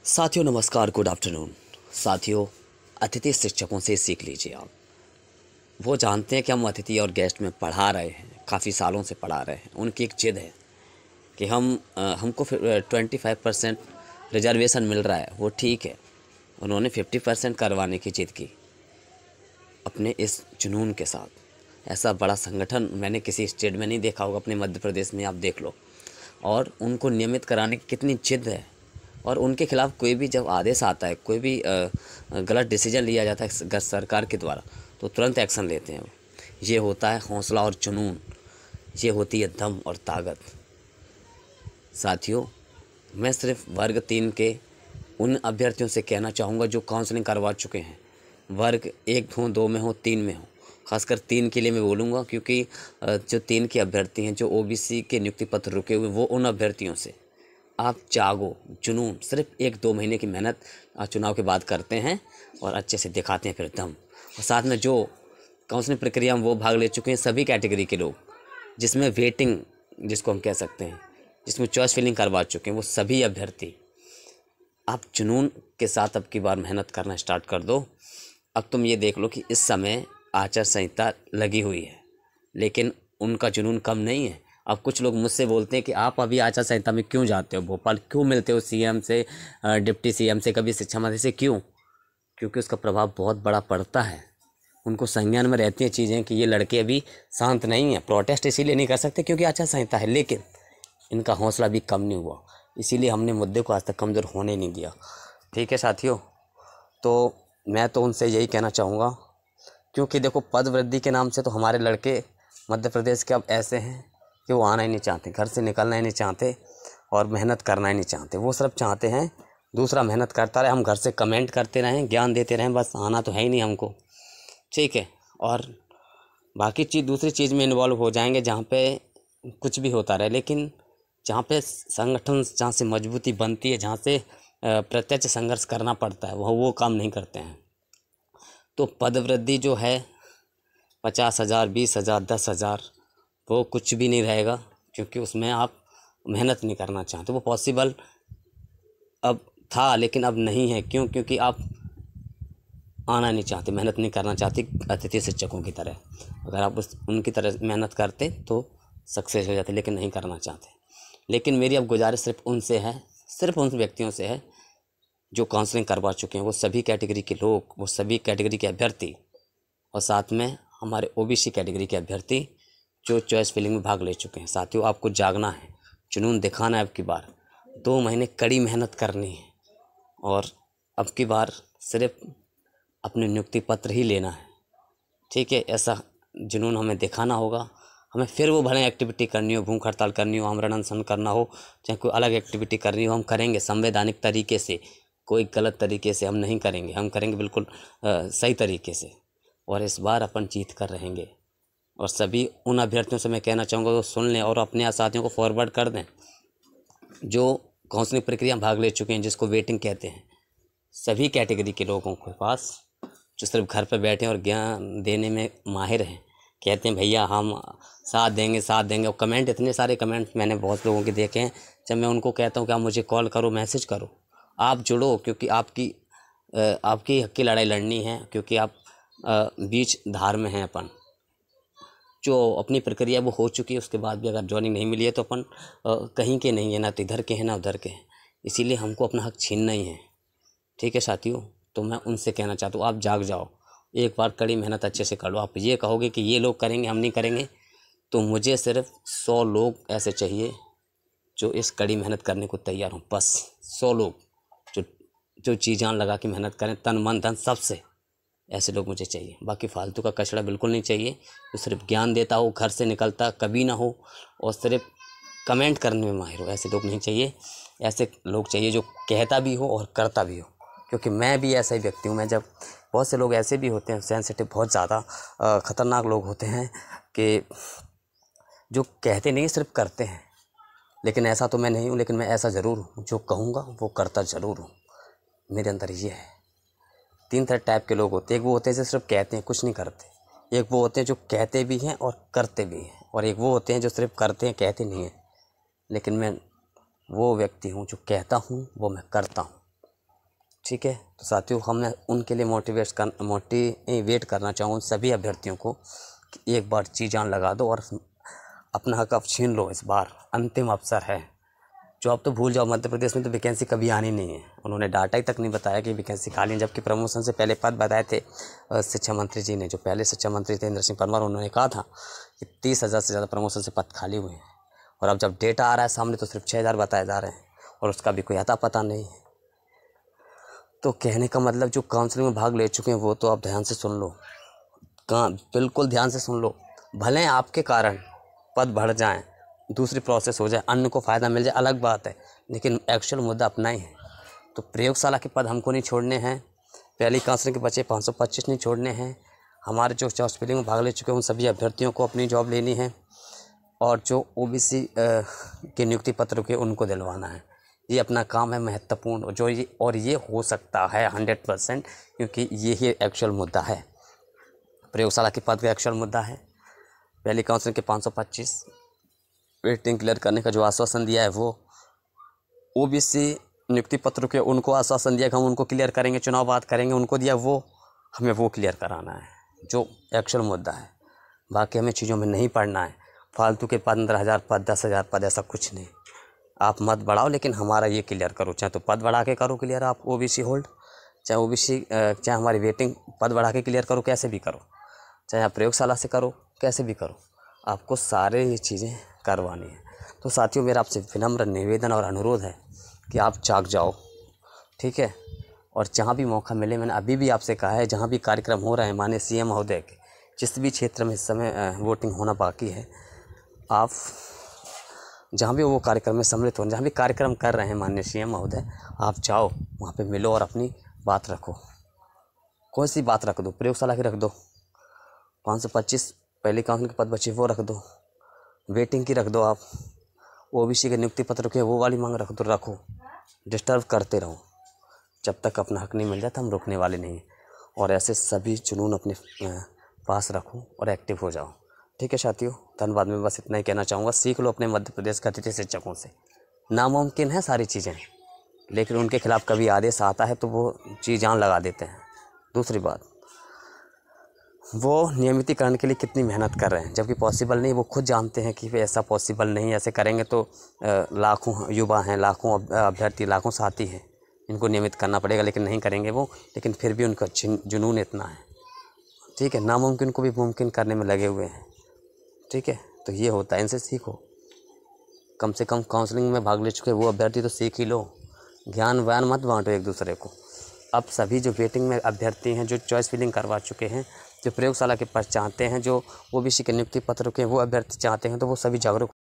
साथियों नमस्कार, good afternoon. साथियों, अतिथि शिक्षकों से सीख लीजिए आप। वो जानते हैं कि हम अतिथि और गेस्ट में पढ़ा रहे हैं, काफ़ी सालों से पढ़ा रहे हैं। उनकी एक जिद है कि हमको 25% रिजर्वेशन मिल रहा है, वो ठीक है। उन्होंने 50% करवाने की जिद की अपने इस जुनून के साथ। ऐसा बड़ा संगठन मैंने किसी स्टेट में नहीं देखा होगा, अपने मध्य प्रदेश में आप देख लो। और उनको नियमित कराने की कितनी जिद है। और उनके खिलाफ कोई भी जब आदेश आता है, कोई भी गलत डिसीजन लिया जाता है सरकार के द्वारा, तो तुरंत एक्शन लेते हैं। ये होता है हौसला और जुनून, ये होती है दम और ताकत। साथियों, मैं सिर्फ वर्ग 3 के उन अभ्यर्थियों से कहना चाहूँगा जो काउंसलिंग करवा चुके हैं, वर्ग 1 हो, 2 में हो, 3 में हो। खासकर 3 के लिए मैं बोलूँगा, क्योंकि जो 3 के अभ्यर्थी हैं, जो ओबीसी के नियुक्ति पत्र रुके हुए, वो उन अभ्यर्थियों से आप जागो, जुनून। सिर्फ 1-2 महीने की मेहनत चुनाव के बाद करते हैं और अच्छे से दिखाते हैं फिर दम। और साथ में जो काउंसलिंग प्रक्रिया में वो भाग ले चुके हैं, सभी कैटेगरी के लोग, जिसमें वेटिंग जिसको हम कह सकते हैं, जिसमें चॉइस फिलिंग करवा चुके हैं, वो सभी अभ्यर्थी आप जुनून के साथ अब की बार मेहनत करना स्टार्ट कर दो। अब तुम ये देख लो कि इस समय आचार संहिता लगी हुई है, लेकिन उनका जुनून कम नहीं है। अब कुछ लोग मुझसे बोलते हैं कि आप अभी आचार संहिता में क्यों जाते हो, भोपाल क्यों मिलते हो सीएम से, डिप्टी सीएम से, कभी शिक्षा मंत्री से, क्यों? क्योंकि उसका प्रभाव बहुत बड़ा पड़ता है। उनको संज्ञान में रहती हैं चीज़ें कि ये लड़के अभी शांत नहीं हैं। प्रोटेस्ट इसीलिए नहीं कर सकते क्योंकि आचार संहिता है, लेकिन इनका हौसला भी कम नहीं हुआ। इसीलिए हमने मुद्दे को आज तक कमज़ोर होने नहीं दिया। ठीक है साथियों, तो मैं तो उनसे यही कहना चाहूँगा, क्योंकि देखो, पद वृद्धि के नाम से तो हमारे लड़के मध्य प्रदेश के अब ऐसे हैं कि वो आना ही नहीं चाहते, घर से निकलना ही नहीं चाहते और मेहनत करना ही नहीं चाहते। वो सिर्फ चाहते हैं दूसरा मेहनत करता रहे, हम घर से कमेंट करते रहें, ज्ञान देते रहें, बस आना तो है ही नहीं हमको। ठीक है, और बाकी चीज़ दूसरी चीज़ में इन्वॉल्व हो जाएंगे जहाँ पे कुछ भी होता रहे, लेकिन जहाँ पे संगठन, जहाँ से मजबूती बनती है, जहाँ से प्रत्यक्ष संघर्ष करना पड़ता है, वो काम नहीं करते हैं। तो पद वृद्धि जो है 50,000, 20,000, 10,000, वो कुछ भी नहीं रहेगा, क्योंकि उसमें आप मेहनत नहीं करना चाहते। वो पॉसिबल अब था लेकिन अब नहीं है। क्यों? क्योंकि आप आना नहीं चाहते, मेहनत नहीं करना चाहते अतिथि शिक्षकों की तरह। अगर आप उनकी तरह मेहनत करते तो सक्सेस हो जाते, लेकिन नहीं करना चाहते। लेकिन मेरी अब गुजारिश सिर्फ उनसे है, सिर्फ उन व्यक्तियों से है जो काउंसलिंग करवा चुके हैं, वो सभी कैटेगरी के लोग, वो सभी कैटेगरी के अभ्यर्थी, और साथ में हमारे ओबीसी कैटेगरी के अभ्यर्थी जो चॉइस फिलिंग में भाग ले चुके हैं। साथियों, आपको जागना है, जुनून दिखाना है। अब की बार 2 महीने कड़ी मेहनत करनी है और अब की बार सिर्फ अपने नियुक्ति पत्र ही लेना है। ठीक है, ऐसा जुनून हमें दिखाना होगा। हमें फिर वो भले एक्टिविटी करनी हो, भूख हड़ताल करनी हो, आमरण अनशन करना हो, चाहे कोई अलग एक्टिविटी करनी हो, हम करेंगे संवैधानिक तरीके से। कोई गलत तरीके से हम नहीं करेंगे, हम करेंगे बिल्कुल सही तरीके से। और इस बार अपन जीत कर रहेंगे। और सभी उन अभ्यर्थियों से मैं कहना चाहूँगा वो सुन लें और अपने साथियों को फॉरवर्ड कर दें जो काउंसलिंग प्रक्रिया में भाग ले चुके हैं, जिसको वेटिंग कहते हैं। सभी कैटेगरी के लोगों के पास जो सिर्फ घर पर बैठे और ज्ञान देने में माहिर हैं, कहते हैं भैया हम साथ देंगे, साथ देंगे। और कमेंट, इतने सारे कमेंट मैंने बहुत लोगों के देखे हैं। जब मैं उनको कहता हूँ कि आप मुझे कॉल करो, मैसेज करो, आप जुड़ो, क्योंकि आपकी हक की लड़ाई लड़नी है। क्योंकि आप बीच धार में हैं। अपन जो अपनी प्रक्रिया वो हो चुकी है, उसके बाद भी अगर ज्वाइनिंग नहीं मिली है तो अपन कहीं के नहीं है, ना तो इधर के हैं ना उधर के हैं। इसीलिए हमको अपना हक छीनना ही है। ठीक है साथियों, तो मैं उनसे कहना चाहता हूँ, आप जाग जाओ, एक बार कड़ी मेहनत अच्छे से कर लो। आप ये कहोगे कि ये लोग करेंगे, हम नहीं करेंगे, तो मुझे सिर्फ 100 लोग ऐसे चाहिए जो इस कड़ी मेहनत करने को तैयार हों। बस 100 लोग जो जी जान लगा के मेहनत करें, तन मन धन सबसे। ऐसे लोग मुझे चाहिए। बाकी फालतू का कचड़ा बिल्कुल नहीं चाहिए, जो सिर्फ ज्ञान देता हो, घर से निकलता कभी ना हो और सिर्फ कमेंट करने में माहिर हो। ऐसे लोग नहीं चाहिए। ऐसे लोग चाहिए जो कहता भी हो और करता भी हो। क्योंकि मैं भी ऐसा ही व्यक्ति हूँ। मैं जब बहुत से लोग ऐसे भी होते हैं, सेंसिटिव, बहुत ज़्यादा ख़तरनाक लोग होते हैं कि जो कहते नहीं सिर्फ करते हैं। लेकिन ऐसा तो मैं नहीं हूँ, लेकिन मैं ऐसा ज़रूर हूँ, जो कहूँगा वो करता ज़रूर हूँ। मेरे अंदर ये है। 3 तरह टाइप के लोग होते हैं। एक वो होते हैं जो सिर्फ कहते हैं, कुछ नहीं करते। एक वो होते हैं जो कहते भी हैं और करते भी हैं। और एक वो होते हैं जो सिर्फ करते हैं, कहते नहीं हैं। लेकिन मैं वो व्यक्ति हूँ जो कहता हूँ वो मैं करता हूँ। ठीक है। तो साथियों, हमने उनके लिए मोटिवेट करना चाहूँ सभी अभ्यर्थियों को कि एक बार जी जान लगा दो और अपना हक अब छीन लो। इस बार अंतिम अवसर है। जॉब तो भूल जाओ, मध्य प्रदेश में तो वैकेंसी कभी आनी नहीं है। उन्होंने डाटा ही तक नहीं बताया कि वैकेंसी खाली है, जबकि प्रमोशन से पहले पद बताए थे शिक्षा मंत्री जी ने। जो पहले शिक्षा मंत्री थे इंद्र सिंह परमार, उन्होंने कहा था कि 30,000 से ज़्यादा प्रमोशन से पद खाली हुए हैं। और अब जब डेटा आ रहा है सामने तो सिर्फ 6,000 बताए जा रहे हैं और उसका भी कोई अता पता नहीं है। तो कहने का मतलब, जो काउंसलिंग में भाग ले चुके हैं वो तो आप ध्यान से सुन लो, बिल्कुल ध्यान से सुन लो। भले आपके कारण पद बढ़ जाएं, दूसरी प्रोसेस हो जाए, अन्य को फ़ायदा मिल जाए, अलग बात है, लेकिन एक्चुअल मुद्दा अपना ही है। तो प्रयोगशाला के पद हमको नहीं छोड़ने हैं। पहली काउंसलिंग के बचे 525 नहीं छोड़ने हैं। हमारे जो चॉइस फिलिंग में भाग ले चुके हैं उन सभी अभ्यर्थियों को अपनी जॉब लेनी है और जो OBC के नियुक्ति पत्र के उनको दिलवाना है। ये अपना काम है महत्वपूर्ण, और ये हो सकता है 100%, क्योंकि ये ही एक्चुअल मुद्दा है। प्रयोगशाला के पद का एक्चुअल मुद्दा है। पहली काउंसलिंग के 525 वेटिंग क्लियर करने का जो आश्वासन दिया है वो, OBC नियुक्ति पत्र के उनको आश्वासन दिया कि हम उनको क्लियर करेंगे, चुनाव बाद करेंगे, उनको दिया वो, हमें वो क्लियर कराना है जो एक्चुअल मुद्दा है। बाकी हमें चीज़ों में नहीं पड़ना है। फालतू के 15,000 पद, 10,000 पद, ऐसा कुछ नहीं। आप मत बढ़ाओ, लेकिन हमारा ये क्लियर करो। चाहे तो पद बढ़ा के करो क्लियर आप OBC होल्ड, चाहे हमारी वेटिंग पद बढ़ा के क्लियर करो, कैसे भी करो, चाहे आप प्रयोगशाला से करो, कैसे भी करो, आपको सारे ये चीज़ें करवानी है। तो साथियों, मेरा आपसे विनम्र निवेदन और अनुरोध है कि आप जाग जाओ, ठीक है। और जहाँ भी मौका मिले, मैंने अभी भी आपसे कहा है, जहाँ भी कार्यक्रम हो रहे हैं माननीय CM महोदय के, जिस भी क्षेत्र में इस समय वोटिंग होना बाकी है, आप जहाँ भी वो कार्यक्रम में सम्मिलित हो, जहाँ भी कार्यक्रम कर रहे हैं माननीय CM महोदय, आप जाओ, वहाँ पे मिलो और अपनी बात रखो। कोई सी बात रख दो, प्रयोगशाला की रख दो, 525 पहली काउंसलिंग के पद बचे वो रख दो, वेटिंग की रख दो, आप OBC के नियुक्ति पत्र के वो वाली मांग रख दो, रखो। डिस्टर्ब करते रहो, जब तक अपना हक नहीं मिल जाता हम रुकने वाले नहीं। और ऐसे सभी जुनून अपने पास रखो और एक्टिव हो जाओ, ठीक है साथियों। धन्यवाद। मैं बस इतना ही कहना चाहूँगा, सीख लो अपने मध्य प्रदेश के अतिथि शिक्षकों से। नामुमकिन है सारी चीज़ें, लेकिन उनके खिलाफ़ कभी आदेश आता है तो वो जी जान लगा देते हैं। दूसरी बात, वो नियमितीकरण के लिए कितनी मेहनत कर रहे हैं, जबकि पॉसिबल नहीं। वो खुद जानते हैं कि ऐसा पॉसिबल नहीं, ऐसे करेंगे तो लाखों युवा हैं, लाखों अभ्यर्थी, लाखों साथी हैं, इनको नियमित करना पड़ेगा, लेकिन नहीं करेंगे वो। लेकिन फिर भी उनका जुनून इतना है, ठीक है। नामुमकिन को भी मुमकिन करने में लगे हुए हैं, ठीक है। तो ये होता है, इनसे सीखो। कम से कम काउंसलिंग में भाग ले चुके वो अभ्यर्थी तो सीख ही लो। ज्ञान व्यान मत बांटो एक दूसरे को। अब सभी जो वेटिंग में अभ्यर्थी हैं, जो चॉइस फिलिंग करवा चुके हैं, जो प्रयोगशाला के पद चाहते हैं, जो OBC के नियुक्ति पत्र के वो अभ्यर्थी चाहते हैं, तो वो सभी जागरूक